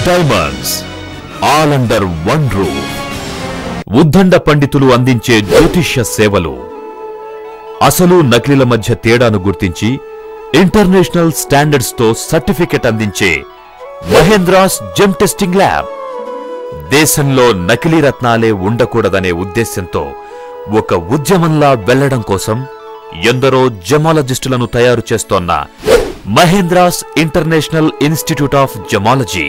Diamonds all under one roof. ఉద్దండ పండితులు అందించే జ్యోతిష్య సేవలు, అసలు నకిలీల మధ్య తేడాను గుర్తించి ఇంటర్నేషనల్ స్టాండర్డ్స్ తో సర్టిఫికెట్ అందించే మహేంద్రాస్ జెమ్ టెస్టింగ్ ల్యాబ్. దేశంలో నకిలీ రత్నాలే ఉండకూడదనే ఉద్దేశ్యంతో ఒక ఉద్యమంలా వెళ్లడం కోసం ఎందరో జెమాలజిస్టులను తయారు చేస్తోన్న మహేంద్రాస్ ఇంటర్నేషనల్ ఇన్స్టిట్యూట్ ఆఫ్ జెమాలజీ.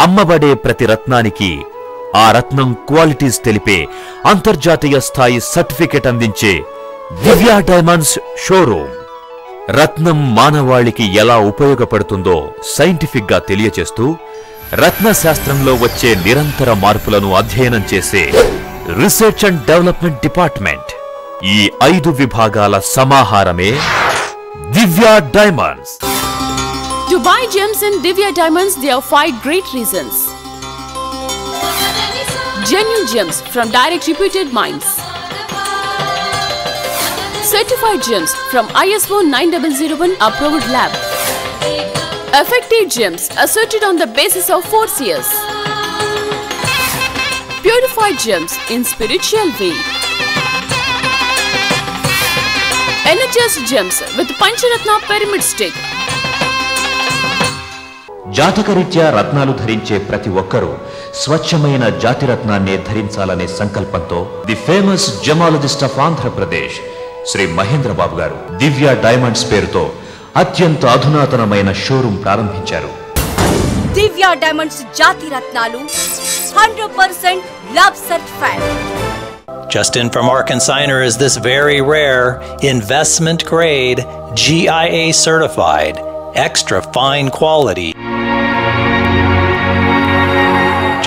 అమ్మబడే ప్రతి రత్నానికి ఆ రత్నం క్వాలిటీస్ తెలిపే అంతర్జాతీయ స్థాయి సర్టిఫికెట్ అందించే దివ్య డైమండ్స్ షోరూమ్. రత్నం మానవాళికి ఎలా ఉపయోగపడుతుందో సైంటిఫిక్ గా తెలియచేస్తూ రత్న శాస్త్రంలో వచ్చే నిరంతర మార్పులను అధ్యయనం చేసే రీసెర్చ్ అండ్ డెవలప్మెంట్ డిపార్ట్మెంట్. ఈ 5 విభాగాల సమాహారమే దివ్య diamonds. To buy gems in Divya Diamonds, there are 5 great reasons. Genuine gems from direct reputed mines. Certified gems from ISO 9001 approved lab. Effective gems asserted on the basis of 4 C's. Purified gems in spiritual way. Energized gems with Pancharatna pyramid stick. జాతకరీత్యా రత్నాలు ధరించే ప్రతి ఒక్కరూ స్వచ్ఛమైన జాతిరత్నాన్నే ధరించాలనే సంకల్పంతో the famous gemologist of Andhra Pradesh Shri Mahendra Babu గారు దివ్య డైమండ్స్ పేరుతో అత్యంత అధునాతనమైన షోరూమ్ ప్రారంభించారు. దివ్య డైమండ్స్ జాతిరత్నాలు 100% lab certified. Just in from our consignor is this very rare investment grade GIA certified extra fine quality.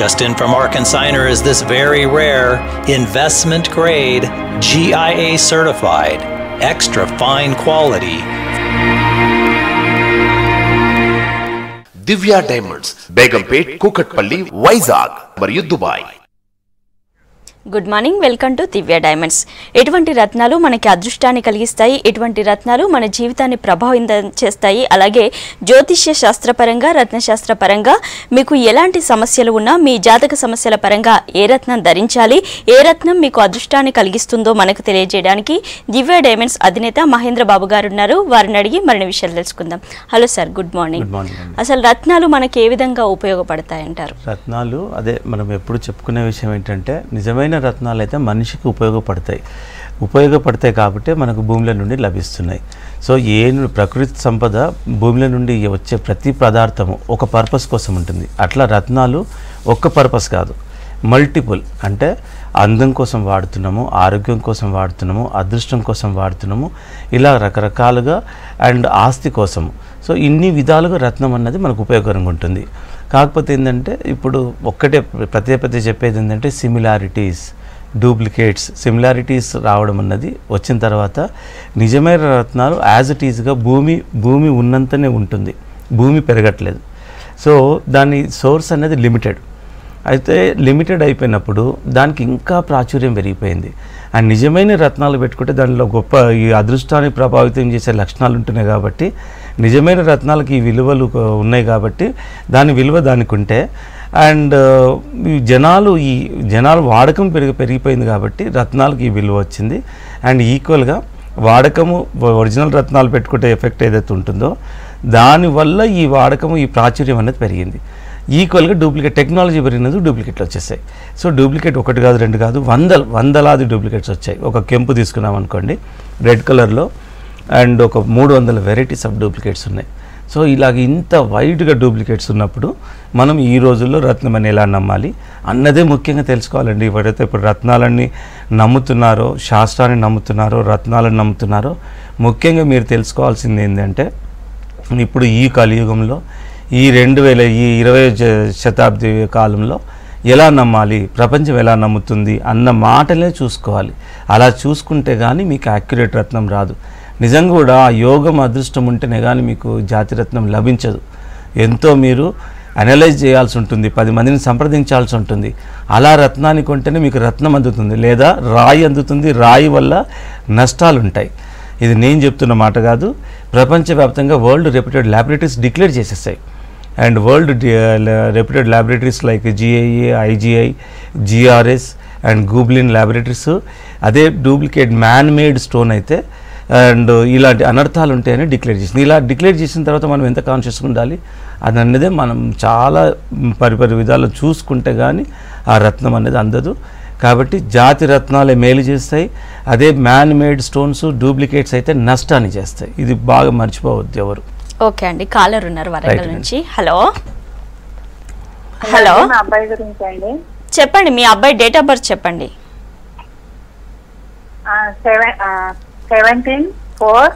Just in from our consignor is this very rare investment grade GIA certified extra fine quality. Divya diamonds Begumpet, Kukatpally, Vizag మరియు Dubai. Good morning, welcome to Divya diamonds. ఎటువంటి రత్నాలు మనకి అదృష్టాన్ని కలిగిస్తాయి, ఎటువంటి రత్నాలు మన జీవితాన్ని ప్రభావితం చేస్తాయి, అలాగే జ్యోతిష్య శాస్త్రపరంగా రత్నశాస్త్రపరంగా మీకు ఎలాంటి సమస్యలు ఉన్నా మీ జాతక సమస్యల పరంగా ఏ రత్నం ధరించాలి, ఏ రత్నం మీకు అదృష్టాన్ని కలిగిస్తుందో మనకు తెలియజేయడానికి దివ్య డైమండ్స్ అధినేత మహేంద్ర బాబు గారు ఉన్నారు. వారిని అడిగి మరిన్ని విషయాలు తెలుసుకుందాం. Hello sir, good morning. అసలు రత్నాలు మనకి ఏ విధంగా ఉపయోగపడతాయి అంటారు? రత్నాలు అదే మనం ఎప్పుడు చెప్పుకునే విషయం ఏంటంటే నిజమైన రత్నాలు అయితే మనిషికి ఉపయోగపడతాయి కాబట్టి మనకు భూముల నుండి లభిస్తున్నాయి. సో ప్రకృతి సంపద భూముల నుండి వచ్చే ప్రతి పదార్థము ఒక పర్పస్ కోసం ఉంటుంది. అట్లా రత్నాలు ఒక్క పర్పస్ కాదు, మల్టిపుల్. అంటే అందం కోసం వాడుతున్నాము, ఆరోగ్యం కోసం వాడుతున్నాము, అదృష్టం కోసం వాడుతున్నాము, ఇలా రకరకాలుగా, అండ్ ఆస్తి కోసము. సో ఇన్ని విధాలుగా రత్నం అన్నది మనకు ఉపయోగకరంగా ఉంటుంది. కాకపోతే ఏంటంటే ఇప్పుడు ఒక్కటే ప్రతి చెప్పేది ఏంటంటే సిమిలారిటీస్, డూప్లికేట్స్. సిమిలారిటీస్ రావడం అన్నది వచ్చిన తర్వాత నిజమైన రత్నాలు యాజ్ ఇట్ ఈజ్గా భూమి ఉన్నంతనే ఉంటుంది, భూమి పెరగట్లేదు. సో దాని సోర్స్ అనేది లిమిటెడ్. అయితే లిమిటెడ్ అయిపోయినప్పుడు దానికి ఇంకా ప్రాచుర్యం పెరిగిపోయింది. అండ్ నిజమైన రత్నాలు పెట్టుకుంటే దానిలో గొప్ప ఈ అదృష్టాన్ని ప్రభావితం చేసే లక్షణాలు ఉంటున్నాయి కాబట్టి నిజమైన రత్నాలకి ఈ విలువలు ఉన్నాయి కాబట్టి దాని విలువ దానికి ఉంటే, అండ్ జనాలు వాడకం పెరిగిపోయింది కాబట్టి రత్నాలకి ఈ విలువ వచ్చింది. అండ్ ఈక్వల్గా వాడకము ఒరిజినల్ రత్నాలు పెట్టుకుంటే ఎఫెక్ట్ ఏదైతే ఉంటుందో దానివల్ల ఈ వాడకము ఈ ప్రాచుర్యం అనేది పెరిగింది. ఈక్వల్గా డూప్లికేట్ టెక్నాలజీ పెరిగినందుకు డూప్లికేట్లు వచ్చేసాయి. సో డూప్లికేట్ 1 కాదు 2 కాదు వందలాది డూప్లికేట్స్ వచ్చాయి. ఒక కెంపు తీసుకున్నాం అనుకోండి, రెడ్ కలర్లో, అండ్ ఒక 300 వెరైటీస్ ఆఫ్ డూప్లికేట్స్ ఉన్నాయి. సో ఇలాగ ఇంత వైడ్గా డూప్లికేట్స్ ఉన్నప్పుడు మనం ఈ రోజుల్లో రత్నం అని ఎలా నమ్మాలి అన్నదే ముఖ్యంగా తెలుసుకోవాలండి. ఎవరైతే ఇప్పుడు రత్నాలన్నీ నమ్ముతున్నారో, శాస్త్రాన్ని నమ్ముతున్నారో, రత్నాలను నమ్ముతున్నారో, ముఖ్యంగా మీరు తెలుసుకోవాల్సింది ఏంటంటే ఇప్పుడు ఈ కలియుగంలో ఈ 20వ శతాబ్ది కాలంలో ఎలా నమ్మాలి, ప్రపంచం ఎలా నమ్ముతుంది అన్న మాటలే చూసుకోవాలి. అలా చూసుకుంటే కానీ మీకు యాక్యురేట్ రత్నం రాదు. నిజంగా కూడా యోగం అదృష్టం ఉంటేనే కానీ మీకు జాతిరత్నం లభించదు. ఎంతో మీరు అనలైజ్ చేయాల్సి ఉంటుంది, 10 మందిని సంప్రదించాల్సి ఉంటుంది. అలా రత్నాన్ని కొంటేనే మీకు రత్నం అందుతుంది, లేదా రాయి అందుతుంది. రాయి వల్ల నష్టాలు ఉంటాయి. ఇది నేను చెప్తున్న మాట కాదు, ప్రపంచవ్యాప్తంగా వరల్డ్ రెప్యూటెడ్ ల్యాబొరేటరీస్ డిక్లేర్ చేసేస్తాయి. And world reputed laboratories like GIA, IGI, GRS and Gubelin laboratories అదే డూప్లికేట్ మ్యాన్ మేడ్ స్టోన్ అయితే అండ్ ఇలాంటి అనర్థాలు ఉంటాయని డిక్లేర్ చేసింది. ఇలా డిక్లేర్ చేసిన తర్వాత మనం ఎంత కాన్షియస్గా ఉండాలి అది అన్నదే మనం చాలా పరిపరి విధాలు చూసుకుంటే కానీ ఆ రత్నం అనేది అందదు. కాబట్టి జాతి రత్నాలే మేలు చేస్తాయి, అదే మ్యాన్ మేడ్ స్టోన్స్ డూప్లికేట్స్ అయితే నష్టాన్ని చేస్తాయి. ఇది బాగా మర్చిపోవద్దు ఎవరు. ఓకే అండి, కాలర్ ఉన్నారు వరంగల్ నుంచి. హలో హలో, అబ్బాయి గురించి అండి. చెప్పండి, మీ అబ్బాయి డేట్ ఆఫ్ బర్త్ చెప్పండి. 17/4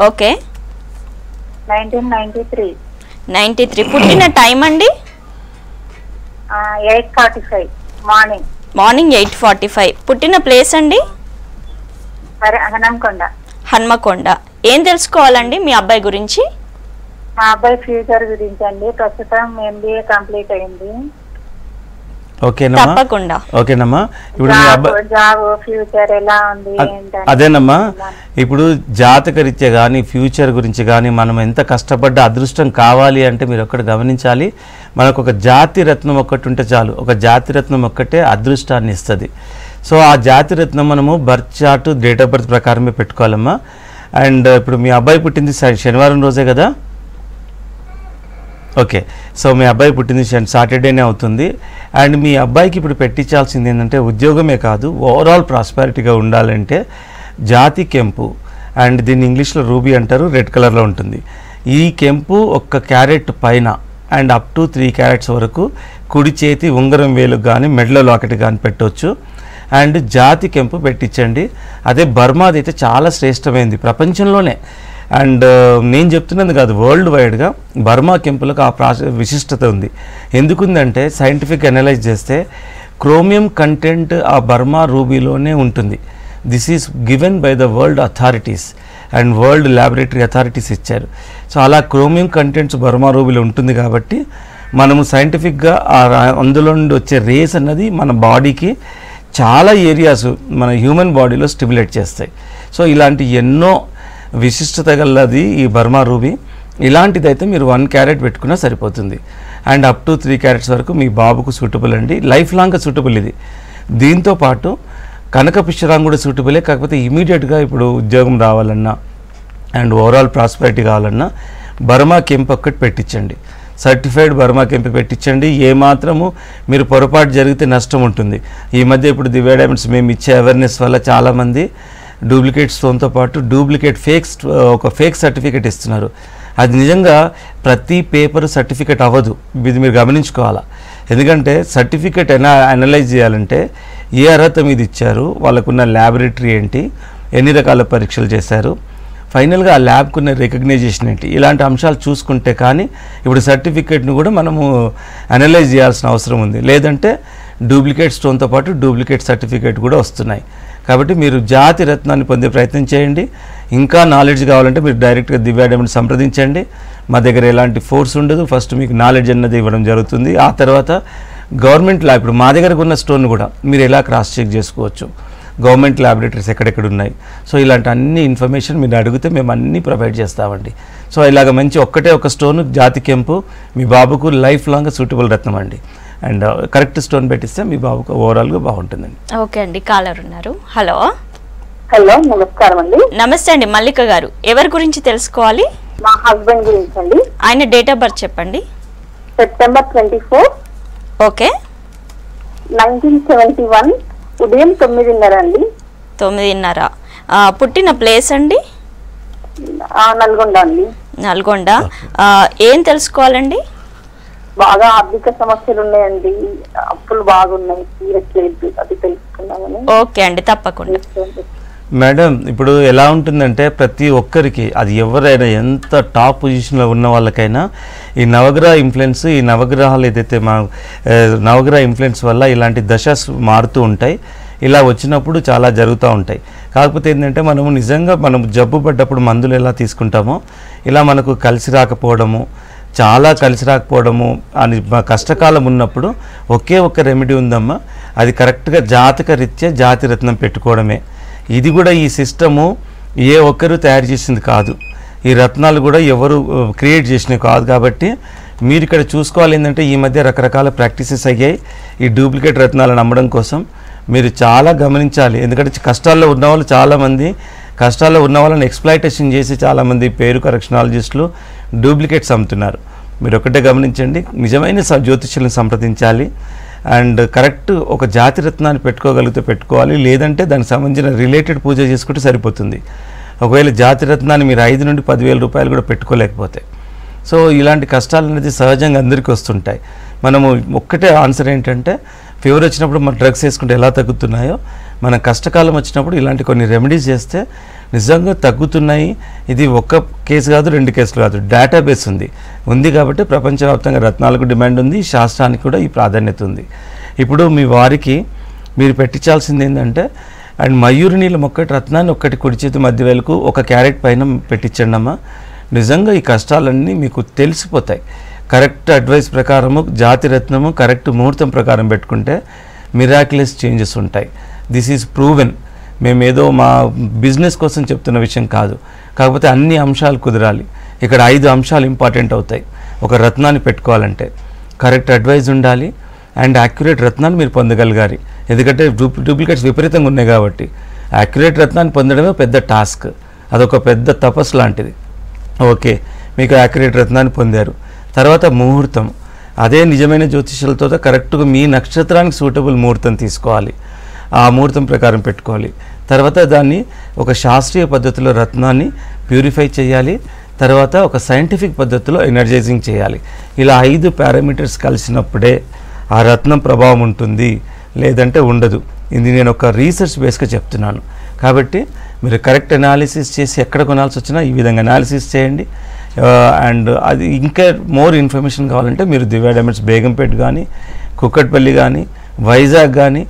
ఓకే 1993. పుట్టిన టైం అండి? 8:45 మార్నింగ్ 8:45. పుట్టిన ప్లేస్ అండి? హన్మకొండ. ఏం తెలుసుకోవాలండి మీ అబ్బాయి గురించి? మా అబ్బాయి ఫ్యూచర్ గురించి అండి. ప్రస్తుతం MBA కంప్లీట్ అయింది. తప్పకుండా. ఓకేనమ్మా, ఇప్పుడు మీ అబ్బాయి జాబ్ ఫ్యూచర్ ఎలా ఉంది అదేనమ్మా, ఇప్పుడు జాతక రీత్యా కానీ ఫ్యూచర్ గురించి కానీ మనం ఎంత కష్టపడ్డ అదృష్టం కావాలి అంటే మీరు ఒక్కటి గమనించాలి. మనకు ఒక జాతి రత్నం ఒక్కటి ఉంటే చాలు. ఒక జాతి రత్నం ఒక్కటే అదృష్టాన్ని ఇస్తుంది. సో ఆ జాతి రత్నం మనము birth chart date of birth ప్రకారమే పెట్టుకోవాలమ్మా. అండ్ ఇప్పుడు మీ అబ్బాయి పుట్టింది శనివారం రోజే కదా? ఓకే, సో మీ అబ్బాయి పుట్టింది సాటర్డేనే అవుతుంది. అండ్ మీ అబ్బాయికి ఇప్పుడు పెట్టించాల్సింది ఏంటంటే ఉద్యోగమే కాదు, ఓవరాల్ ప్రాస్పారిటీగా ఉండాలంటే జాతి కెంపు, అండ్ దీన్ని ఇంగ్లీష్లో రూబీ అంటారు, రెడ్ కలర్లో ఉంటుంది. ఈ కెంపు 1 క్యారెట్ పైన అండ్ అప్ టు 3 క్యారెట్స్ వరకు కుడి చేతి ఉంగరం వేలుకు కానీ మెడలో లాకెట్ కానీ పెట్టవచ్చు. అండ్ జాతి కెంపు పెట్టించండి. అదే బర్మాది అయితే చాలా శ్రేష్టమైంది ప్రపంచంలోనే. అండ్ నేను చెప్తున్నది కాదు, వరల్డ్ వైడ్గా బర్మా కెంపులకు ఆ విశిష్టత ఉంది. ఎందుకుందంటే సైంటిఫిక్ అనలైజ్ చేస్తే క్రోమియం కంటెంట్ ఆ బర్మా రూబీలోనే ఉంటుంది. This is given by the world authorities and world laboratory authorities ఇచ్చారు. సో అలా క్రోమియం కంటెంట్స్ బర్మా రూబీలో ఉంటుంది కాబట్టి మనము సైంటిఫిక్గా అందులో నుండి వచ్చే రేస్ అన్నది మన బాడీకి చాలా ఏరియాస్ మన హ్యూమన్ బాడీలో స్టిమ్యులేట్ చేస్తాయి. సో ఇలాంటి ఎన్నో విశిష్టత గలది ఈ బర్మా రూబీ. ఇలాంటిదైతే మీరు 1 క్యారెట్ పెట్టుకున్నా సరిపోతుంది. అండ్ అప్ టు 3 క్యారెట్స్ వరకు మీ బాబుకు సూటబుల్ అండి, లైఫ్ లాంగ్గా సూటబుల్ ఇది. దీంతోపాటు కనక పుష్యరాంగ్ కూడా సూటబులే, కాకపోతే ఇమీడియట్గా ఇప్పుడు ఉద్యోగం రావాలన్నా అండ్ ఓవరాల్ ప్రాస్పరిటీ కావాలన్నా బర్మా కెంప్ ఒక్కటి పెట్టించండి. సర్టిఫైడ్ బర్మా కెంప్ పెట్టించండి. ఏమాత్రము మీరు పొరపాటు జరిగితే నష్టం ఉంటుంది. ఈ మధ్య ఇప్పుడు దివ్య డైమండ్స్ మేము ఇచ్చే అవేర్నెస్ వల్ల చాలామంది డూప్లికేట్ స్టోన్తో పాటు డూప్లికేట్ ఒక ఫేక్ సర్టిఫికేట్ ఇస్తున్నారు. అది నిజంగా ప్రతి పేపర్ సర్టిఫికేట్ అవ్వదు, ఇది మీరు గమనించుకోవాలా. ఎందుకంటే సర్టిఫికేట్ అనలైజ్ చేయాలంటే ఏ అర్హత మీద ఇచ్చారు, వాళ్ళకున్న ల్యాబొరేటరీ ఏంటి, ఎన్ని రకాల పరీక్షలు చేశారు, ఫైనల్గా ఆ ల్యాబ్కున్న రికగ్నైజేషన్ ఏంటి, ఇలాంటి అంశాలు చూసుకుంటే కానీ ఇప్పుడు సర్టిఫికేట్ను కూడా మనము అనలైజ్ చేయాల్సిన అవసరం ఉంది. లేదంటే డూప్లికేట్ స్టోన్తో పాటు డూప్లికేట్ సర్టిఫికేట్ కూడా వస్తున్నాయి. కాబట్టి మీరు జాతి రత్నాన్ని పొందే ప్రయత్నం చేయండి. ఇంకా నాలెడ్జ్ కావాలంటే మీరు డైరెక్ట్గా దివ్య డైమండ్ సంప్రదించండి. మా దగ్గర ఎలాంటి ఫోర్స్ ఉండదు, ఫస్ట్ మీకు నాలెడ్జ్ అన్నది ఇవ్వడం జరుగుతుంది. ఆ తర్వాత గవర్నమెంట్ ల్యాబ్, ఇప్పుడు మా దగ్గరకు ఉన్న స్టోన్ కూడా మీరు ఎలా క్రాస్ చెక్ చేసుకోవచ్చు, గవర్నమెంట్ ల్యాబొరేటరీస్ ఎక్కడెక్కడ ఉన్నాయి, సో ఇలాంటి అన్ని ఇన్ఫర్మేషన్ మీరు అడిగితే మేము అన్నీ ప్రొవైడ్ చేస్తామండి. సో ఇలాగ మంచి ఒక్కటే ఒక స్టోన్ జాతి కెంపు మీ బాబుకు లైఫ్ లాంగ్ సూటబుల్ రత్నం అండి. అండ్ కరెక్ట్ స్టోన్ పెట్టిస్తే మీ బాబుకు ఓవరాల్గా బాగుంటుందండి. ఓకే అండి, కాలర్ ఉన్నారు. హలో హలో, నమస్కారం అండి. నమస్తే అండి, మల్లిక గారు. ఎవరి గురించి తెలుసుకోవాలి? మా హస్బెండ్ గురించి అండి. ఆయన డేట్ ఆఫ్ బర్త్ చెప్పండి. September 24, ఓకే 1971 ఉదయం 9:30 అండి. 9:30. పుట్టిన ప్లేస్ అండి? నల్గొండ అండి. నల్గొండ. ఏం తెలుసుకోవాలండి? బాగా ఆర్థిక సమస్యలు ఉన్నాయండి, అప్పులు బాగున్నాయి, తీరట్లేదు, అది తెలుసుకున్నామని. ఓకే అండి, తప్పకుండా. మేడం, ఇప్పుడు ఎలా ఉంటుందంటే ప్రతి ఒక్కరికి, అది ఎవరైనా ఎంత టాప్ పొజిషన్లో ఉన్న వాళ్ళకైనా ఈ నవగ్రహ ఇన్ఫ్లుయెన్స్, ఈ నవగ్రహాలు ఏదైతే నవగ్రహ ఇన్ఫ్లుయెన్స్ వల్ల ఇలాంటి దశస్ మారుతూ ఉంటాయి. ఇలా వచ్చినప్పుడు చాలా జరుగుతూ ఉంటాయి. కాకపోతే ఏంటంటే మనము నిజంగా మనం జబ్బు పడ్డప్పుడు మందులు ఎలా తీసుకుంటామో ఇలా మనకు కలిసి రాకపోవడము, చాలా కలిసి రాకపోవడము అని కష్టకాలం ఉన్నప్పుడు ఒకే ఒక్క రెమెడీ ఉందమ్మా. అది కరెక్ట్గా జాతక రీత్యా జాతి రత్నం పెట్టుకోవడమే. ఇది కూడా ఈ సిస్టము ఏ ఒక్కరు తయారు చేసింది కాదు, ఈ రత్నాలు కూడా ఎవరు క్రియేట్ చేసినవి కాదు. కాబట్టి మీరు ఇక్కడ చూసుకోవాలి ఏంటంటే ఈ మధ్య రకరకాల ప్రాక్టీసెస్ అయ్యాయి ఈ డూప్లికేట్ రత్నాలను అమ్మడం కోసం. మీరు చాలా గమనించాలి, ఎందుకంటే కష్టాల్లో ఉన్నవాళ్ళు చాలామంది కష్టాల్లో ఉన్న వాళ్ళని ఎక్స్ప్లాయిటేషన్ చేసి చాలామంది పేరు కరెక్షనాలజిస్టులు డూప్లికేట్స్ అమ్ముతున్నారు. మీరు ఒకటే గమనించండి, నిజమైన జ్యోతిష్యులను సంప్రదించాలి. అండ్ కరెక్ట్ ఒక జాతి రత్నాన్ని పెట్టుకోగలిగితే పెట్టుకోవాలి, లేదంటే దానికి సంబంధించిన రిలేటెడ్ పూజ చేసుకుంటే సరిపోతుంది. ఒకవేళ జాతి రత్నాన్ని మీరు 5 నుండి 10,000 రూపాయలు కూడా పెట్టుకోలేకపోతే, సో ఇలాంటి కష్టాలు అనేది సహజంగా అందరికీ వస్తుంటాయి. మనము ఒక్కటే ఆన్సర్ ఏంటంటే, ఫీవర్ వచ్చినప్పుడు మన డ్రగ్స్ వేసుకుంటే ఎలా తగ్గుతున్నాయో, మన కష్టకాలం వచ్చినప్పుడు ఇలాంటి కొన్ని రెమెడీస్ చేస్తే నిజంగా తగ్గుతున్నాయి. ఇది ఒక్క కేసు కాదు, 2 కేసులు కాదు, డేటాబేస్ ఉంది కాబట్టి ప్రపంచవ్యాప్తంగా రత్నాలకు డిమాండ్ ఉంది, శాస్త్రానికి కూడా ఈ ప్రాధాన్యత ఉంది. ఇప్పుడు మీ వారికి మీరు పెట్టించాల్సింది ఏంటంటే, అండ్ మయూరి నీళ్ళం ఒక్కటి రత్నాన్ని ఒక్కటి కుడి చేతి మధ్య వేలకు 1 క్యారెట్ పైన పెట్టించండి అమ్మా. నిజంగా ఈ కష్టాలన్నీ మీకు తెలిసిపోతాయి. కరెక్ట్ అడ్వైస్ ప్రకారము జాతి రత్నము కరెక్ట్ ముహూర్తం ప్రకారం పెట్టుకుంటే మిరాక్యులస్ చేంజెస్ ఉంటాయి. This is proven. మేమేదో మా బిజినెస్ కోసం చెప్తున్న విషయం కాదు, కాకపోతే అన్ని అంశాలు కుదరాలి. ఇక్కడ 5 అంశాలు ఇంపార్టెంట్ అవుతాయి ఒక రత్నాన్ని పెట్టుకోవాలంటే. కరెక్ట్ అడ్వైజ్ ఉండాలి అండ్ యాక్యురేట్ రత్నాన్ని మీరు పొందగలగాలి. ఎందుకంటే డూప్లికేట్స్ విపరీతంగా ఉన్నాయి కాబట్టి యాక్యురేట్ రత్నాన్ని పొందడమే పెద్ద టాస్క్, అదొక పెద్ద తపస్సు లాంటిది. ఓకే, మీకు యాక్యురేట్ రత్నాన్ని పొందారు. తర్వాత ముహూర్తం, అదే నిజమైన జ్యోతిష్యులతో కరెక్ట్గా మీ నక్షత్రానికి సూటబుల్ ముహూర్తం తీసుకోవాలి, ఆ ముహూర్తం ప్రకారం పెట్టుకోవాలి. తర్వాత దాన్ని ఒక శాస్త్రీయ పద్ధతిలో రత్నాన్ని ప్యూరిఫై చేయాలి, తర్వాత ఒక సైంటిఫిక్ పద్ధతిలో ఎనర్జైజింగ్ చేయాలి. ఇలా 5 పారామీటర్స్ కలిసినప్పుడే ఆ రత్నం ప్రభావం ఉంటుంది, లేదంటే ఉండదు. ఇది నేను ఒక రీసెర్చ్ బేస్గా చెప్తున్నాను. కాబట్టి మీరు కరెక్ట్ అనాలిసిస్ చేసి ఎక్కడ కొనాల్సి వచ్చినా ఈ విధంగా అనాలిసిస్ చేయండి. అండ్ అది ఇంకా మోర్ ఇన్ఫర్మేషన్ కావాలంటే మీరు దివ్య డైమండ్స్ బేగంపేట్ కానీ, కుక్కట్పల్లి కానీ, వైజాగ్ కానీ,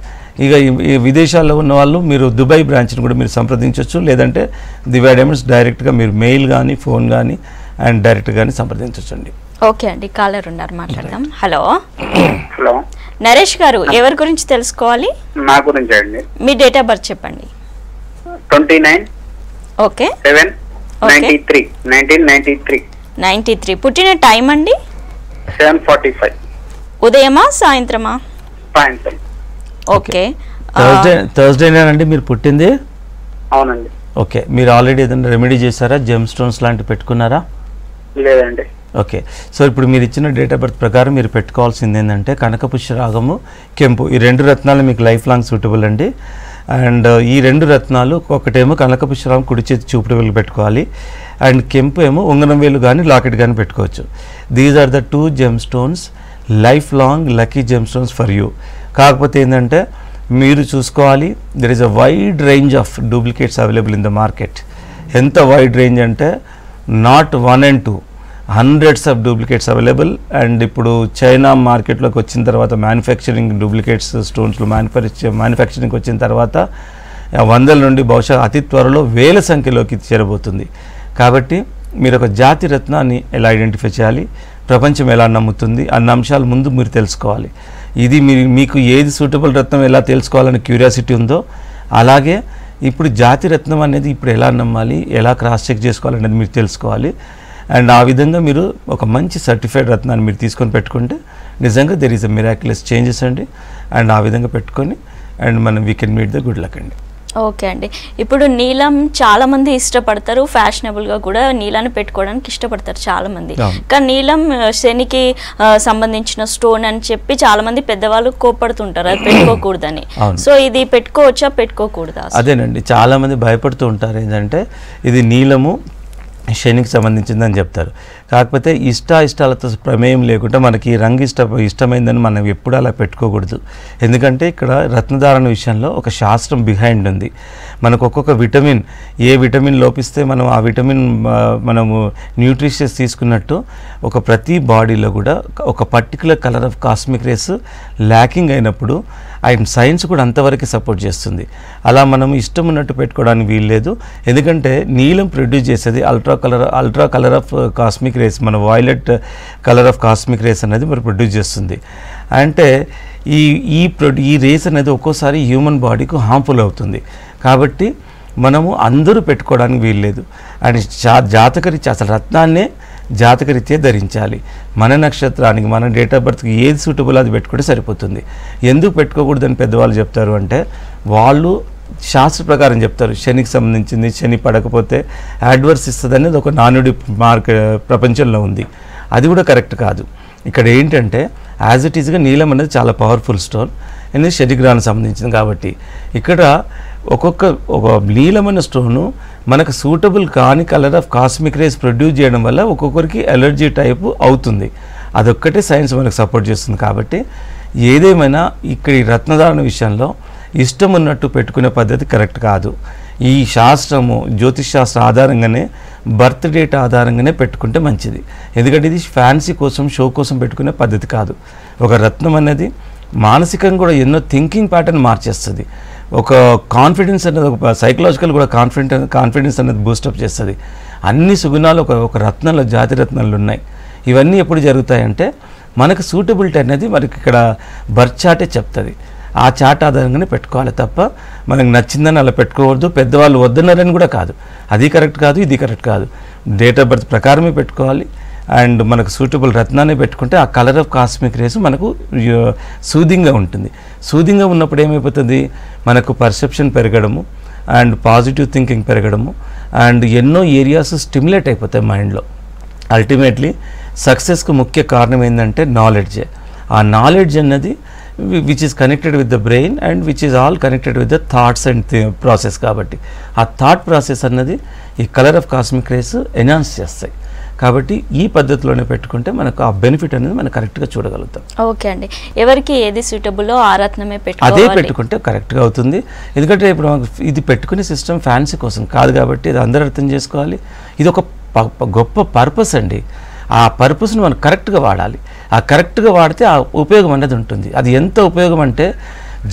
ఇక ఈ విదేశాల్లో ఉన్న వాళ్ళు మీరు దుబాయ్ బ్రాంచ్ని కూడా మీరు సంప్రదించవచ్చు, లేదంటే దివ్య డైమండ్స్ డైరెక్ట్గా మీరు మెయిల్ కానీ ఫోన్ కానీ అండ్ డైరెక్ట్ కానీ సంప్రదించవచ్చు అండి. ఓకే అండి, కాలర్ ఉన్నారు, మాట్లాడదాం. హలో హలో నరేష్ గారు, ఎవరి గురించి తెలుసుకోవాలి? నా గురించి అండి. మీ డేట్ ఆఫ్ బర్త్ చెప్పండి. 29 ఓకే 7 93 1993. 93. పుట్టిన టైం అండి? 7:45 ఉదయమా సాయంత్రమా? సాయంత్రం. ఓకే, థర్స్డేనేనండి మీరు పుట్టింది? అవునండి. ఓకే, మీరు ఆల్రెడీ ఏదైనా రెమెడీ చేశారా? జెమ్ స్టోన్స్ లాంటివి పెట్టుకున్నారా? లేదండి. ఓకే, సో ఇప్పుడు మీరు ఇచ్చిన డేట్ ఆఫ్ బర్త్ ప్రకారం మీరు పెట్టుకోవాల్సింది ఏంటంటే కనకపుష్యరాగము, కెంపు, ఈ 2 రత్నాలు మీకు లైఫ్ లాంగ్ సూటబుల్ అండి. అండ్ ఈ 2 రత్నాలు, ఒకటేమో కనకపుష్యరాగం కుడి చేతి చూపుడు వేలు పెట్టుకోవాలి, అండ్ కెంపు ఏమో ఉంగరం వేలు కానీ లాకెట్ కానీ పెట్టుకోవచ్చు. These are the 2 gem stones, life long lucky gem stones for you. కాకపోతే ఏంటంటే మీరు చూసుకోవాలి, there is a wide range of duplicates available in the market. ఎంత వైడ్ రేంజ్ అంటే not 1 and 2, hundreds of duplicates available. And ఇప్పుడు China మార్కెట్లోకి వచ్చిన తర్వాత మ్యానుఫ్యాక్చరింగ్ డూప్లికేట్స్ స్టోన్స్లో మ్యానుఫ్యాక్చరింగ్కి వచ్చిన తర్వాత 100 నుండి బహుశా అతి త్వరలో 1000 సంఖ్యలోకి చేరబోతుంది. కాబట్టి మీరు ఒక జాతి రత్నాన్ని ఎలా ఐడెంటిఫై చేయాలి, ప్రపంచం ఎలా నమ్ముతుంది అన్న అంశాలు ముందు మీరు తెలుసుకోవాలి. ఇది మీకు ఏది సూటబుల్ రత్నం ఎలా తెలుసుకోవాలని క్యూరియాసిటీ ఉందో, అలాగే ఇప్పుడు జాతి రత్నం అనేది ఇప్పుడు ఎలా నమ్మాలి, ఎలా క్రాస్ చెక్ చేసుకోవాలనేది మీరు తెలుసుకోవాలి. అండ్ ఆ విధంగా మీరు ఒక మంచి సర్టిఫైడ్ రత్నాన్ని మీరు తీసుకొని పెట్టుకుంటే నిజంగా there is a miraculous changes అండి. అండ్ ఆ విధంగా పెట్టుకొని అండ్ మనం we can meet the good luck అండి. ఓకే అండి, ఇప్పుడు నీలం చాలామంది ఇష్టపడతారు, ఫ్యాషనబుల్గా కూడా నీలాన్ని పెట్టుకోవడానికి ఇష్టపడతారు చాలామంది. కానీ నీలం శనికి సంబంధించిన స్టోన్ అని చెప్పి చాలామంది పెద్దవాళ్ళు కోప్పడుతుంటారు అది పెట్టుకోకూడదని. సో ఇది పెట్టుకోవచ్చా పెట్టుకోకూడదా? అదేనండి, చాలామంది భయపడుతూ ఉంటారు ఏంటంటే ఇది నీలము శనికి సంబంధించిందని చెప్తారు. కాకపోతే ఇష్టాలతో ప్రమేయం లేకుండా మనకి ఈ రంగు ఇష్టమైందని మనం ఎప్పుడు అలా పెట్టుకోకూడదు. ఎందుకంటే ఇక్కడ రత్నధారణ విషయంలో ఒక శాస్త్రం బిహైండ్ ఉంది. మనకు ఒక్కొక్క విటమిన్, ఏ విటమిన్ లోపిస్తే మనం ఆ విటమిన్ మనము న్యూట్రిషన్స్ తీసుకున్నట్టు ఒక ప్రతి బాడీలో కూడా ఒక particular colour of cosmic race lacking అయినప్పుడు అండ్ సైన్స్ కూడా అంతవరకు సపోర్ట్ చేస్తుంది. అలా మనం ఇష్టం ఉన్నట్టు పెట్టుకోవడానికి వీల్లేదు. ఎందుకంటే నీలం ప్రొడ్యూస్ చేసేది ultra colour of cosmic rays, మన violet colour of cosmic rays అనేది మరి ప్రొడ్యూస్ చేస్తుంది. అంటే ఈ రేస్ అనేది ఒక్కోసారి హ్యూమన్ బాడీకి హార్మ్ఫుల్ అవుతుంది. కాబట్టి మనము అందరూ పెట్టుకోవడానికి వీల్లేదు. అండ్ జాతకరీత్యా అసలు రత్నాన్నే జాతకరీత్యా ధరించాలి. మన నక్షత్రానికి మన డేట్ ఆఫ్ బర్త్కి ఏది సూటబుల్ అది పెట్టుకుంటే సరిపోతుంది. ఎందుకు పెట్టుకోకూడదని పెద్దవాళ్ళు చెప్తారు అంటే వాళ్ళు శాస్త్ర ప్రకారం చెప్తారు. శనికి సంబంధించింది, శని పడకపోతే అడ్వర్స్ ఇస్తుంది అనేది ఒక నానుడి ప్రపంచంలో ఉంది. అది కూడా కరెక్ట్ కాదు. ఇక్కడ ఏంటంటే యాజ్ ఇట్ ఈస్గా నీలం అనేది చాలా పవర్ఫుల్ స్టోన్, అనేది శనిగ్రహానికి సంబంధించింది కాబట్టి ఇక్కడ ఒక నీలమైన స్టోను మనకు సూటబుల్ కాని colour of cosmic race produce చేయడం వల్ల ఒక్కొక్కరికి ఎలర్జీ టైపు అవుతుంది. అదొక్కటే సైన్స్ మనకు సపోర్ట్ చేస్తుంది. కాబట్టి ఏదేమైనా ఇక్కడ ఈ రత్నధారణ విషయంలో ఇష్టం ఉన్నట్టు పెట్టుకునే పద్ధతి కరెక్ట్ కాదు. ఈ శాస్త్రము జ్యోతిష్ శాస్త్రం ఆధారంగానే బర్త్ డేట్ ఆధారంగానే పెట్టుకుంటే మంచిది. ఎందుకంటే ఇది ఫ్యాన్సీ కోసం షో కోసం పెట్టుకునే పద్ధతి కాదు. ఒక రత్నం అనేది మానసికంగా కూడా ఎన్నో థింకింగ్ ప్యాటర్న్ మార్చేస్తుంది. ఒక కాన్ఫిడెన్స్ అనేది ఒక సైకలాజికల్ కూడా కాన్ఫిడెన్స్ అనేది బూస్టప్ చేస్తుంది. అన్ని సుగుణాలు ఒక రత్నంలో జాతి రత్నాలు ఉన్నాయి. ఇవన్నీ ఎప్పుడు జరుగుతాయంటే మనకు సూటబిలిటీ అనేది మనకి ఇక్కడ బర్త్ చార్టే చెప్తుంది. ఆ చార్ట్ ఆధారంగానే పెట్టుకోవాలి తప్ప మనకు నచ్చిందని అలా పెట్టుకోవద్దు. పెద్దవాళ్ళు వద్దన్నారని కూడా కాదు. అది కరెక్ట్ కాదు, ఇది కరెక్ట్ కాదు. డేట్ ఆఫ్ బర్త్ ప్రకారమే పెట్టుకోవాలి. అండ్ మనకు సూటబుల్ రత్నాన్ని పెట్టుకుంటే ఆ కలర్ ఆఫ్ కాస్మిక్ రేస్ మనకు సూదింగ్గా ఉంటుంది. సూదింగ్గా ఉన్నప్పుడు ఏమైపోతుంది, మనకు పర్సెప్షన్ పెరగడము అండ్ పాజిటివ్ థింకింగ్ పెరగడము అండ్ ఎన్నో ఏరియాస్ స్టిమ్యులేట్ అయిపోతాయి మైండ్లో. అల్టిమేట్లీ సక్సెస్కు ముఖ్య కారణం ఏంటంటే నాలెడ్జే. ఆ నాలెడ్జ్ అన్నది which is connected with the brain and which is all connected with the thoughts and process. కాబట్టి ఆ థాట్ ప్రాసెస్ అన్నది ఈ colour of cosmic race enhance చేస్తాయి. కాబట్టి ఈ పద్ధతిలోనే పెట్టుకుంటే మనకు ఆ బెనిఫిట్ అనేది మనం కరెక్ట్గా చూడగలుగుతాం. ఓకే అండి, ఎవరికి ఏది సూటబుల్లో ఆ రత్నమే అదే పెట్టుకుంటే కరెక్ట్గా అవుతుంది. ఎందుకంటే ఇప్పుడు ఇది పెట్టుకునే సిస్టమ్ ఫ్యాన్సీ కోసం కాదు కాబట్టి ఇది అందరూ అర్థం చేసుకోవాలి. ఇది ఒక గొప్ప పర్పస్ అండి. ఆ పర్పస్ని మనం కరెక్ట్గా వాడాలి. ఆ కరెక్ట్గా వాడితే ఆ ఉపయోగం అనేది ఉంటుంది. అది ఎంత ఉపయోగం అంటే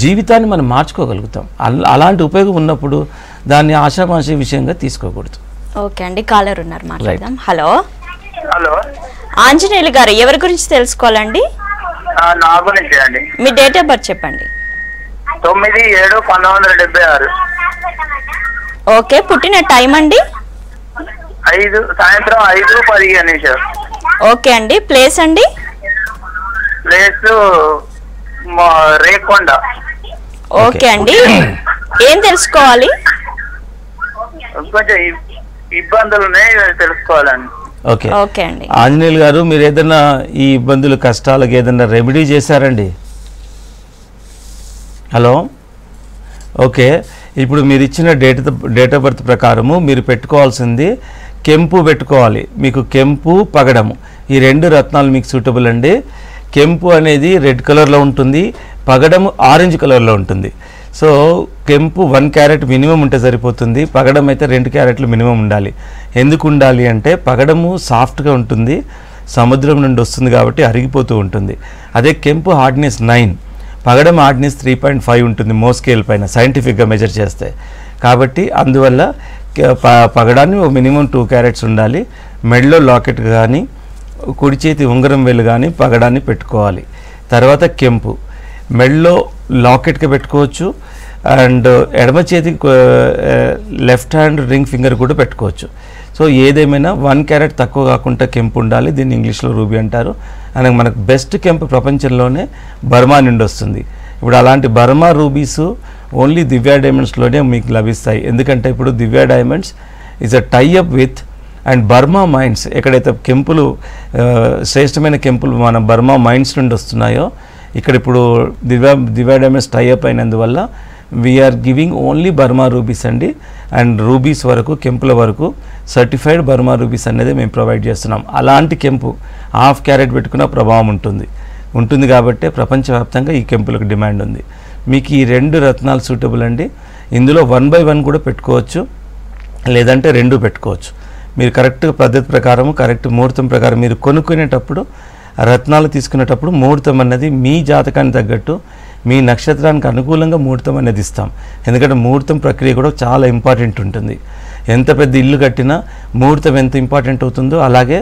జీవితాన్ని మనం మార్చుకోగలుగుతాం. అలాంటి ఉపయోగం ఉన్నప్పుడు దాన్ని ఆషామాషి విషయంగా తీసుకోకూడదు. ఓకే అండి, కాలర్ ఉన్నారు, మాట్లాడదాం. హలో హలో ఆంజనేయులు గారు, ఎవరి గురించి తెలుసుకోవాలండి? నా గురించి అండి. మీ డేట్ ఆఫ్ బర్త్ చెప్పండి. 9/7/1976. ఓకే, పుట్టిన టైం అండి? సాయంత్రం 5:15. ఓకే అండి, ప్లేస్ అండి? ప్లేస్ రేకొండ. ఓకే అండి, ఏం తెలుసుకోవాలి? కొంచెం ఇబ్బందులు ఉన్నాయి, తెలుసుకోవాలండి. ఓకే ఓకే అండి. ఆంజనేయులు గారు, మీరు ఏదైనా ఈ ఇబ్బందులు కష్టాలకు ఏదైనా రెమెడీ చేశారండి? Hello, okay. ఇప్పుడు మీరు ఇచ్చిన డేట్ ఆఫ్ బర్త్ ప్రకారము మీరు పెట్టుకోవాల్సింది కెంపు పెట్టుకోవాలి. మీకు కెంపు, పగడము ఈ రెండు రత్నాలు మీకు సూటబుల్ అండి. కెంపు అనేది రెడ్ కలర్లో ఉంటుంది, పగడము ఆరెంజ్ కలర్లో ఉంటుంది. సో కెంపు 1 క్యారెట్ మినిమం ఉంటే సరిపోతుంది. పగడం అయితే 2 క్యారెట్లు మినిమం ఉండాలి. ఎందుకు ఉండాలి అంటే పగడము సాఫ్ట్గా ఉంటుంది, సముద్రం నుండి వస్తుంది కాబట్టి అరిగిపోతూ ఉంటుంది. అదే కెంపు హార్డ్నెస్ 9, పగడం హార్డ్నెస్ 3.5 ఉంటుంది మోస్కేల్ పైన సైంటిఫిక్గా మెజర్ చేస్తే. కాబట్టి అందువల్ల పగడాన్ని మినిమం 2 క్యారెట్స్ ఉండాలి. మెడలో లాకెట్ కానీ కుడి చేతి ఉంగరం వేలు కానీ పగడాన్ని పెట్టుకోవాలి. తర్వాత కెంపు మెడలో లాకెట్గా పెట్టుకోవచ్చు అండ్ ఎడమ చేతి లెఫ్ట్ హ్యాండ్ రింగ్ ఫింగర్ కూడా పెట్టుకోవచ్చు. సో ఏదేమైనా 1 క్యారెట్ తక్కువ కాకుండా కెంపు ఉండాలి. దీన్ని ఇంగ్లీష్లో రూబీ అంటారు. అండ్ మనకు బెస్ట్ కెంపు ప్రపంచంలోనే బర్మా నుండి వస్తుంది. ఇప్పుడు అలాంటి బర్మా రూబీస్ ఓన్లీ దివ్య డైమండ్స్లోనే మీకు లభిస్తాయి. ఎందుకంటే ఇప్పుడు Divya diamonds is a tie up with and Burma mines. ఎక్కడైతే కెంపులు శ్రేష్టమైన కెంపులు మన బర్మా మైన్స్ నుండి వస్తున్నాయో ఇక్కడ ఇప్పుడు దివ్య డైమండ్స్ టైఅప్ అయినందువల్ల we are giving only Burma rubies అండి. అండ్ రూబీస్ వరకు, కెంపుల వరకు సర్టిఫైడ్ బర్మా రూబీస్ అనేది మేము ప్రొవైడ్ చేస్తున్నాం. అలాంటి కెంపు 1/2 క్యారెట్ పెట్టుకున్న ప్రభావం ఉంటుంది కాబట్టి ప్రపంచవ్యాప్తంగా ఈ కెంపులకు డిమాండ్ ఉంది. మీకు ఈ 2 రత్నాలు సూటబుల్ అండి. ఇందులో 1 by 1 కూడా పెట్టుకోవచ్చు, లేదంటే 2 పెట్టుకోవచ్చు. మీరు కరెక్ట్ పద్ధతి ప్రకారం, కరెక్ట్ ముహూర్తం ప్రకారం మీరు కొనుక్కునేటప్పుడు రత్నాలు తీసుకునేటప్పుడు ముహూర్తం అన్నది మీ జాతకానికి తగ్గట్టు మీ నక్షత్రానికి అనుకూలంగా ముహూర్తం అనేది ఇస్తాం. ఎందుకంటే ముహూర్తం ప్రక్రియ కూడా చాలా ఇంపార్టెంట్ ఉంటుంది. ఎంత పెద్ద ఇల్లు కట్టినా ముహూర్తం ఎంత ఇంపార్టెంట్ అవుతుందో అలాగే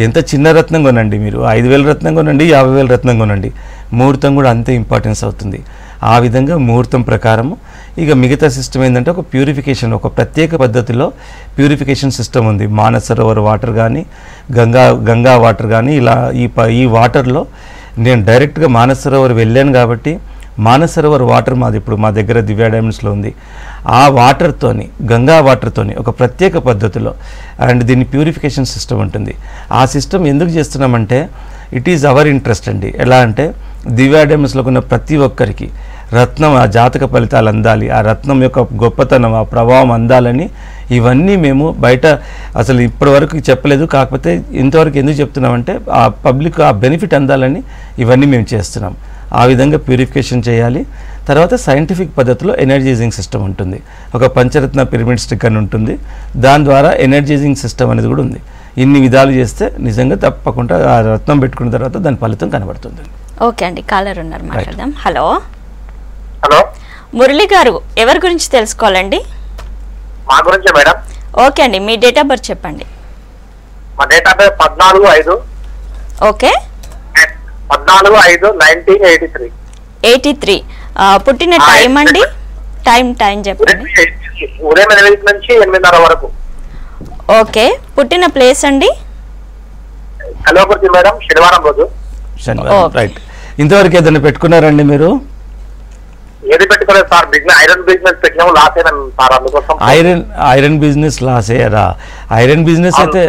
ఎంత చిన్న రత్నం కొనండి, మీరు 5,000 రత్నం కొనండి, 50,000 రత్నం కొనండి, ముహూర్తం కూడా అంతే ఇంపార్టెన్స్ అవుతుంది. ఆ విధంగా ముహూర్తం ప్రకారము. ఇక మిగతా సిస్టమ్ ఏంటంటే ఒక ప్యూరిఫికేషన్, ఒక ప్రత్యేక పద్ధతిలో ప్యూరిఫికేషన్ సిస్టమ్ ఉంది. మానసరోవర్ వాటర్ కానీ, గంగా వాటర్ కానీ, ఇలా ఈ వాటర్లో నేను డైరెక్ట్గా మానసరోవర్ వెళ్ళాను కాబట్టి మానసరోవర్ వాటర్ ఇప్పుడు మా దగ్గర దివ్య డైమండ్స్లో ఉంది. ఆ వాటర్తోని, గంగా వాటర్తోని ఒక ప్రత్యేక పద్ధతిలో అండ్ దీన్ని ప్యూరిఫికేషన్ సిస్టమ్ ఉంటుంది. ఆ సిస్టమ్ ఎందుకు చేస్తున్నామంటే ఇట్ ఈజ్ అవర్ ఇంట్రెస్ట్ అండి. ఎలా అంటే దివ్య డైమండ్స్లో ఉన్న ప్రతి ఒక్కరికి రత్నం ఆ జాతక ఫలితాలు అందాలి, ఆ రత్నం యొక్క గొప్పతనం, ఆ ప్రభావం అందాలని ఇవన్నీ మేము బయట అసలు ఇప్పటి వరకు చెప్పలేదు. కాకపోతే ఇంతవరకు ఎందుకు చెప్తున్నామంటే ఆ పబ్లిక్ ఆ బెనిఫిట్ అందాలని ఇవన్నీ మేము చేస్తున్నాం. ఆ విధంగా ప్యూరిఫికేషన్ చేయాలి. తర్వాత సైంటిఫిక్ పద్ధతిలో ఎనర్జైజింగ్ సిస్టమ్ ఉంటుంది. ఒక పంచరత్న పిరమిడ్ స్టిక్ అని ఉంటుంది. దాని ద్వారా ఎనర్జైజింగ్ సిస్టమ్ అనేది కూడా ఉంది. ఇన్ని విధాలు చేస్తే నిజంగా తప్పకుండా ఆ రత్నం పెట్టుకున్న తర్వాత దాని ఫలితం కనబడుతుంది. ఓకే అండి, కాలర్ ఉన్నారు, మాట్లాడదాం. హలో హలో, మురళి గారు, ఎవరి గురించి తెలుసుకోవాలండి? మా గురించే మేడం. ఓకే అండి, మీ డేట్ ఆఫ్ బర్త్ చెప్పండి. మా డేట్ ఆఫ్ బర్త్ 14/5. ఓకే, 14/5/1983. 83. పుట్టిన టైం అండి, టైం చెప్పండి. ఉదయం 8 నుంచి 8:30 వరకు. ఓకే, పుట్టిన ప్లేస్ అండి? కల్వకుర్తి మేడం, శనివారం రోజు. శనివారం, రైట్. ఇంతవరకు ఏదైనా పెట్టుకున్నారండి మీరు? ఏది పెట్టుకోలేదు సార్, ఐరన్ బిజినెస్ పెట్టినాము, లాస్ అయినా సార్. అందుకోసం ఐరన్ బిజినెస్ లాస్ అయ్యారా? ఐరన్ బిజినెస్ అయితే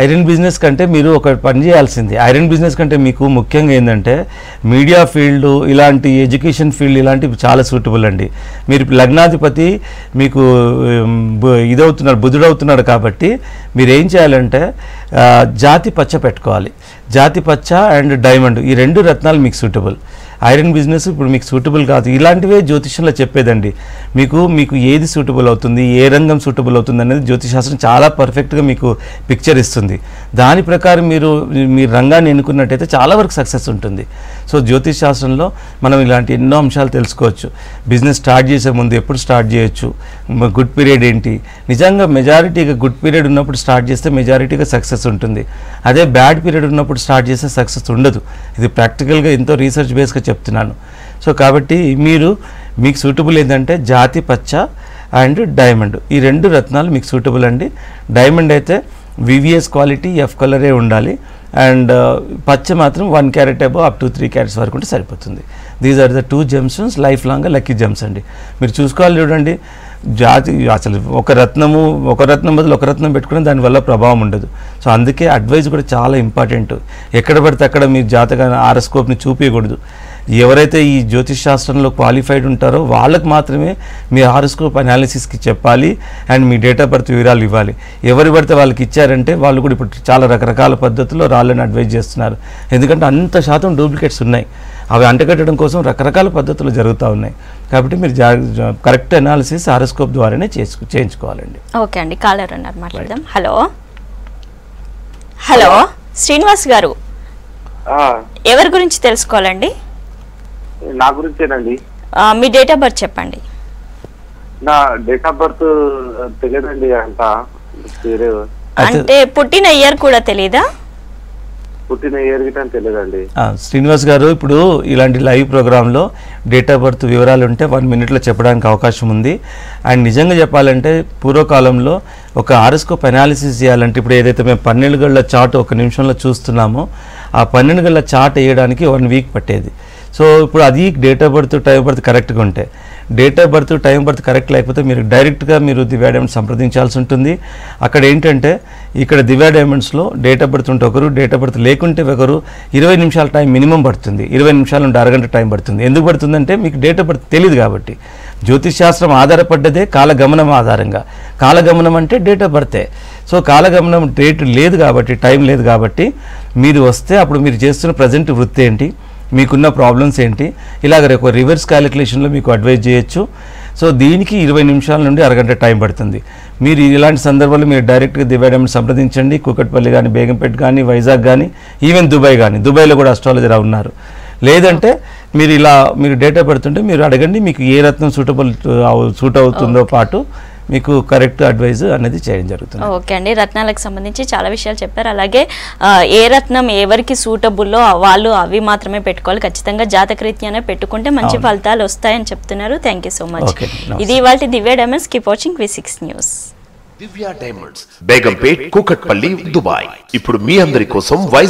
ఐరన్ బిజినెస్ కంటే మీరు ఒక పని చేయాల్సింది. ఐరన్ బిజినెస్ కంటే మీకు ముఖ్యంగా ఏంటంటే మీడియా ఫీల్డ్, ఇలాంటి ఎడ్యుకేషన్ ఫీల్డ్ ఇలాంటివి చాలా సూటబుల్ అండి. మీరు లగ్నాధిపతి మీకు ఇదవుతున్నాడు, బుధుడవుతున్నాడు కాబట్టి మీరు ఏం చేయాలంటే జాతి పచ్చ పెట్టుకోవాలి. జాతి పచ్చ అండ్ డైమండ్, ఈ 2 రత్నాలు మీకు సూటబుల్. ఐరన్ బిజినెస్ ఇప్పుడు మీకు సూటబుల్ కాదు. ఇలాంటివే జ్యోతిషంలో చెప్పేదండి. మీకు ఏది సూటబుల్ అవుతుంది, ఏ రంగం సూటబుల్ అవుతుంది అనేది జ్యోతిషాస్త్రం చాలా పర్ఫెక్ట్గా మీకు పిక్చర్ ఇస్తుంది. దాని ప్రకారం మీ రంగాన్ని ఎన్నుకున్నట్టయితే చాలా వరకు సక్సెస్ ఉంటుంది. సో జ్యోతిషాస్త్రంలో మనం ఇలాంటి ఎన్నో అంశాలు తెలుసుకోవచ్చు. బిజినెస్ స్టార్ట్ చేసే ముందు ఎప్పుడు స్టార్ట్ చేయొచ్చు, గుడ్ పీరియడ్ ఏంటి. నిజంగా మెజారిటీగా గుడ్ పీరియడ్ ఉన్నప్పుడు స్టార్ట్ చేస్తే మెజారిటీగా సక్సెస్ ఉంటుంది. అదే బ్యాడ్ పీరియడ్ ఉన్నప్పుడు స్టార్ట్ చేస్తే సక్సెస్ ఉండదు. ఇది ప్రాక్టికల్గా ఎంతో రీసెర్చ్ బేస్గా చెప్తున్నాను. సో కాబట్టి మీకు సూటబుల్ ఏంటంటే జాతి పచ్చ అండ్ డైమండ్, ఈ 2 రత్నాలు మీకు సూటబుల్ అండి. డైమండ్ అయితే వివిఎస్ క్వాలిటీ, ఎఫ్ కలరే ఉండాలి. అండ్ పచ్చ మాత్రం 1 carat above up to 3 carats వరకు ఉంటే సరిపోతుంది. These are the 2 gemstones, life long lucky gems అండి. మీరు చూసుకోవాలి, చూడండి జాతి అసలు ఒక రత్నం బదులు ఒక రత్నం పెట్టుకుని దానివల్ల ప్రభావం ఉండదు. సో అందుకే అడ్వైజ్ కూడా చాలా ఇంపార్టెంట్. ఎక్కడ పడితే అక్కడ మీ జాతకాన్ని ఆరోస్కోప్ని చూపించకూడదు. ఎవరైతే ఈ జ్యోతిష్ శాస్త్రంలో క్వాలిఫైడ్ ఉంటారో వాళ్ళకి మాత్రమే మీ హారోస్కోప్ అనాలిసిస్కి చెప్పాలి and me date of birth వివరాలు ఇవ్వాలి. ఎవరు పడితే వాళ్ళకి ఇచ్చారంటే వాళ్ళు కూడా ఇప్పుడు చాలా రకరకాల పద్ధతుల్లో రాళ్ళని అడ్వైజ్ చేస్తున్నారు. ఎందుకంటే అంత శాతం డూప్లికేట్స్ ఉన్నాయి. అవి అంటగట్టడం కోసం రకరకాల పద్ధతులు జరుగుతూ ఉన్నాయి. కాబట్టి మీరు కరెక్ట్ అనాలిసిస్ హారోస్కోప్ ద్వారానే చేయించుకోవాలండి. ఓకే అండి, కాలర్ ఉన్నారు, మాట్లాడదాం. హలో శ్రీనివాస్ గారు, ఎవరి గురించి తెలుసుకోవాలండి? నా గురించేనండి. మీ డేట్ ఆఫ్ బర్త్ చెప్పండి. నా డేట్ ఆఫ్ బర్త్ తెలియదండి. అంటే పుట్టిన ఇయర్ కూడా తెలీదా? పుట్టిన ఇయర్ గిట్ట తెలియదండి. శ్రీనివాస్ గారు, ఇప్పుడు ఇలాంటి లైవ్ ప్రోగ్రాంలో డేట్ ఆఫ్ బర్త్ వివరాలు ఉంటే 1 మినిట్లో చెప్పడానికి అవకాశం ఉంది. అండ్ నిజంగా చెప్పాలంటే పూర్వకాలంలో ఒక హారోస్కోప్ అనాలిసిస్ చేయాలంటే ఇప్పుడు ఏదైతే మేము 12 గంటల చార్ట్ 1 నిమిషంలో చూస్తున్నామో ఆ 12 గంటల చార్ట్ వేయడానికి 1 వీక్ పట్టేది. సో ఇప్పుడు అది date of birth, time birth కరెక్ట్గా ఉంటే, date of birth, time birth correct లేకపోతే మీరు డైరెక్ట్గా దివ్య డైమండ్స్ సంప్రదించాల్సి ఉంటుంది. అక్కడ ఏంటంటే ఇక్కడ దివ్య డైమండ్స్లో డేట్ ఆఫ్ బర్త్ ఉంటే ఒకరు, డేట్ ఆఫ్ బర్త్ లేకుంటే ఒకరు. 20 నిమిషాల టైం మినిమం పడుతుంది. 20 నిమిషాల నుండి అరగంట టైం పడుతుంది. ఎందుకు పడుతుందంటే మీకు డేట్ ఆఫ్ బర్త్ తెలియదు కాబట్టి. జ్యోతిష్ శాస్త్రం ఆధారపడ్డదే కాలగమనం ఆధారంగా. కాలగమనం అంటే డేట్ ఆఫ్ బర్తే. సో కాలగమనం డేట్ లేదు కాబట్టి, టైం లేదు కాబట్టి మీరు వస్తే అప్పుడు మీరు చేస్తున్న ప్రజెంట్ వృత్తి ఏంటి, మీకున్న ప్రాబ్లమ్స్ ఏంటి, ఇలాగ ఒక రివర్స్ క్యాలిక్యులేషన్లో మీకు అడ్వైజ్ చేయొచ్చు. సో దీనికి 20 నిమిషాల నుండి అరగంట టైం పడుతుంది. మీరు ఇలాంటి సందర్భాల్లో మీరు డైరెక్ట్గా దివ్య డైమండ్స్ సంప్రదించండి. కూకట్పల్లి కానీ, బేగంపేట కానీ, వైజాగ్ కానీ, ఈవెన్ దుబాయ్ కానీ, దుబాయ్లో కూడా అస్ట్రాలజర్ ఉన్నారు. లేదంటే మీరు డేట్ ఆఫ్ బర్త్ ఉంటే మీరు అడగండి, మీకు ఏ రత్నం సూట్ అవుతుందో పాటు మీకు కరెక్ట్ అడ్వైజ్ అనేది చేయడం జరుగుతుంది. ఓకే అండి, రత్నాలకు సంబంధించి చాలా విషయాలు చెప్పారు. అలాగే ఏ రత్నం ఎవరికి సూటబుల్లో వాళ్ళు అవి మాత్రమే పెట్టుకోవాలి, ఖచ్చితంగా జాతకరీత్యానే పెట్టుకుంటే మంచి ఫలితాలు వస్తాయని చెప్తున్నారు. Thank you so much. ఇది ఇవాళ Divya diamonds. Keep watching V6 news. Divya diamonds, Begumpet, Kukatpally, Dubai. ఇప్పుడు మీ అందరి కోసం వైజాగ్